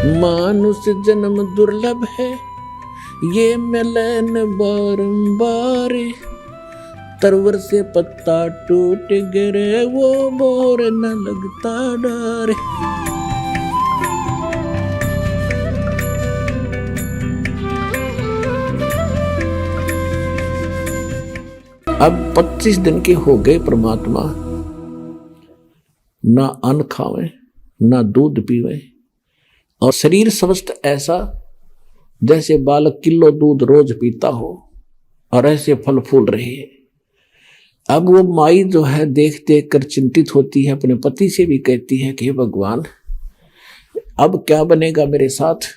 मानुष जन्म दुर्लभ है, ये मिलन बारंबार। तरवर से पत्ता टूट गिरे, वो मोर न लगता डर। अब 25 दिन के हो गए परमात्मा, ना अन्न खावे ना दूध पीवे, और शरीर स्वस्थ ऐसा जैसे बालक किलो दूध रोज पीता हो, और ऐसे फल फूल रहे हैं। अब वो माई जो है देख देख कर चिंतित होती है, अपने पति से भी कहती है कि भगवान अब क्या बनेगा मेरे साथ।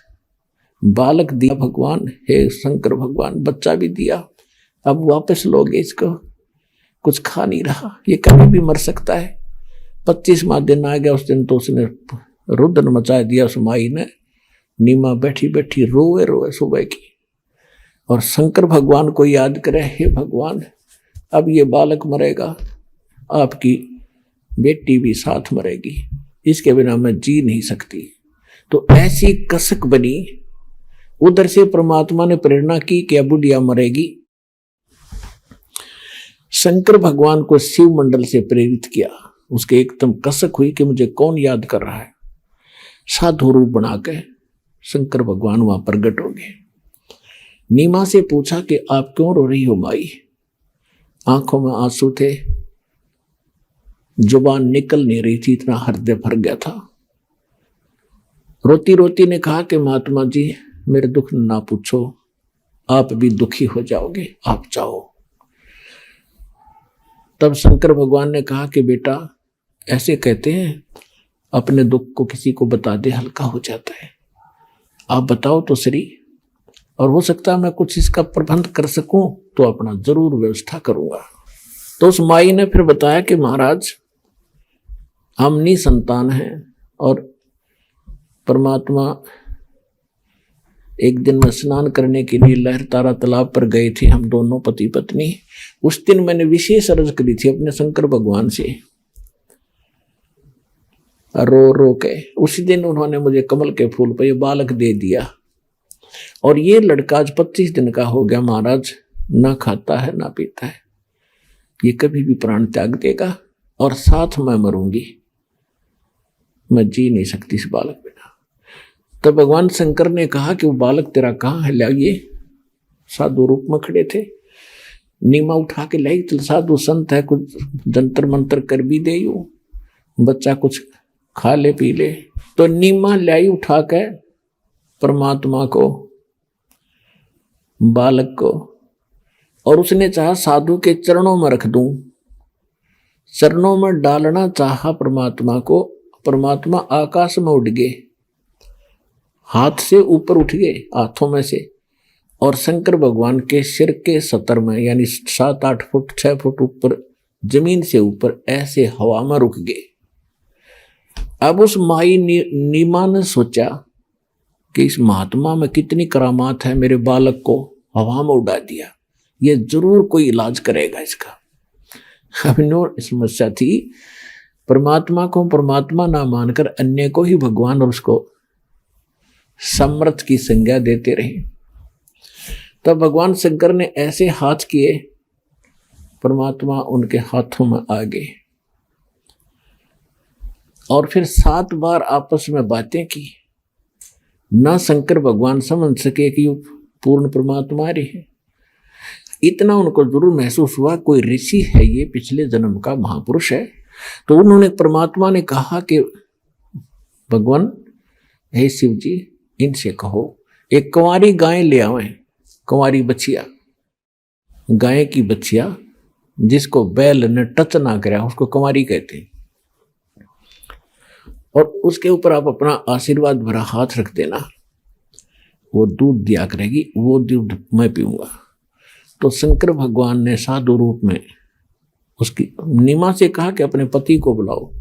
बालक दिया भगवान, हे शंकर भगवान, बच्चा भी दिया, अब वापस लोगे इसको, कुछ खा नहीं रहा, ये कभी भी मर सकता है। 25वां दिन आ गया, उस दिन तो उसने रुदन मचा दिया उस माई ने। नीमा बैठी बैठी रोए रोए सुबह की, और शंकर भगवान को याद करे, हे भगवान अब ये बालक मरेगा, आपकी बेटी भी साथ मरेगी, इसके बिना मैं जी नहीं सकती। तो ऐसी कसक बनी। उधर से परमात्मा ने प्रेरणा की कि अब बुढ़िया मरेगी। शंकर भगवान को शिव मंडल से प्रेरित किया। उसके एकदम कसक हुई कि मुझे कौन याद कर रहा है। साधु रूप बना के शंकर भगवान वहां प्रकट हो गए। नीमा से पूछा कि आप क्यों रो रही हो माई। आंखों में आंसू थे, जुबान निकल नहीं रही थी, इतना हृदय भर गया था। रोती रोती ने कहा कि महात्मा जी मेरे दुख ना पूछो, आप भी दुखी हो जाओगे, आप जाओ। तब शंकर भगवान ने कहा कि बेटा ऐसे कहते हैं, अपने दुख को किसी को बता दे हल्का हो जाता है, आप बताओ तो सही, और हो सकता है मैं कुछ इसका प्रबंध कर सकूं तो अपना जरूर व्यवस्था करूंगा। तो उस माई ने फिर बताया कि महाराज हम निसंतान हैं, और परमात्मा एक दिन में स्नान करने के लिए लहरतारा तालाब पर गए थे, हम दोनों पति पत्नी। उस दिन मैंने विशेष अर्ज करी थी अपने शंकर भगवान से, रो रो के। उसी दिन उन्होंने मुझे कमल के फूल पर ये बालक दे दिया, और ये लड़का आज 25 दिन का हो गया महाराज, ना खाता है ना पीता है, ये कभी भी प्राण त्याग देगा, और साथ मैं मरूंगी, मैं जी नहीं सकती इस बालक बिना। तब भगवान शंकर ने कहा कि वो बालक तेरा कहाँ है, लाइए। साधु रूप में खड़े थे, नीमा उठा के लाई। चल साधु संत है, कुछ जंतर मंत्र कर भी दे, यू बच्चा कुछ खा ले पी ले। तो नीमा लाई उठा के परमात्मा को, बालक को, और उसने चाहा साधु के चरणों में रख दूं। चरणों में डालना चाहा परमात्मा को, परमात्मा आकाश में उड़ गए, हाथ से ऊपर उठ गए, हाथों में से, और शंकर भगवान के सिर के सतर में, यानी 7-8 फुट 6 फुट ऊपर, जमीन से ऊपर ऐसे हवा में रुक गए। अब उस माई नीमा ने सोचा कि इस महात्मा में कितनी करामात है, मेरे बालक को हवा में उड़ा दिया, ये जरूर कोई इलाज करेगा इसका। अब समस्या थी, परमात्मा को परमात्मा ना मानकर अन्य को ही भगवान और उसको समर्थ की संज्ञा देते रहे। तब भगवान शंकर ने ऐसे हाथ किए, परमात्मा उनके हाथों में आ गए, और फिर 7 बार आपस में बातें की। ना शंकर भगवान समझ सके कि पूर्ण परमात्मा रहे। इतना उनको जरूर महसूस हुआ कोई ऋषि है, ये पिछले जन्म का महापुरुष है। तो उन्होंने, परमात्मा ने कहा कि भगवान हे शिव जी, इनसे कहो एक कुंवारी गाय ले आवें, कुंवारी बछिया, गाय की बछिया जिसको बैल ने टच ना करा उसको कुंवारी कहते हैं, और उसके ऊपर आप अपना आशीर्वाद भरा हाथ रख देना, वो दूध दिया करेगी, वो दूध मैं पीऊंगा। तो शंकर भगवान ने साधु रूप में उसकी नीमा से कहा कि अपने पति को बुलाओ।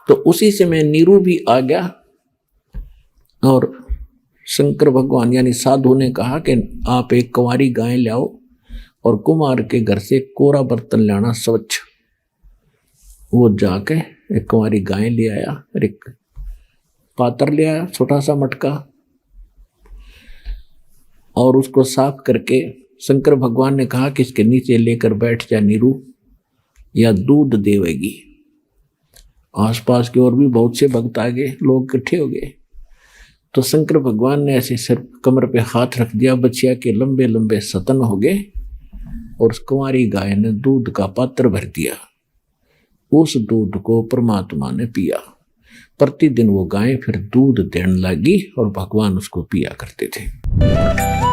तो उसी समय नीरू भी आ गया, और शंकर भगवान यानी साधु ने कहा कि आप एक कुंवारी गाय ले आओ, और कुमार के घर से कोरा बर्तन लाना स्वच्छ। वो जाके एक कुंवारी गाय ले आया, और एक पात्र ले आया, छोटा सा मटका, और उसको साफ करके शंकर भगवान ने कहा कि इसके नीचे लेकर बैठ जा नीरू, या दूध देवेगी। आसपास के और भी बहुत से भक्त आ गए, लोग इकट्ठे हो गए। तो शंकर भगवान ने ऐसे सिर कमर पे हाथ रख दिया, बच्चिया के लंबे लंबे सतन हो गए और उस कुंवारी गाय ने दूध का पात्र भर दिया। उस दूध को परमात्मा ने पिया। प्रतिदिन वो गाय फिर दूध देने लगी और भगवान उसको पिया करते थे।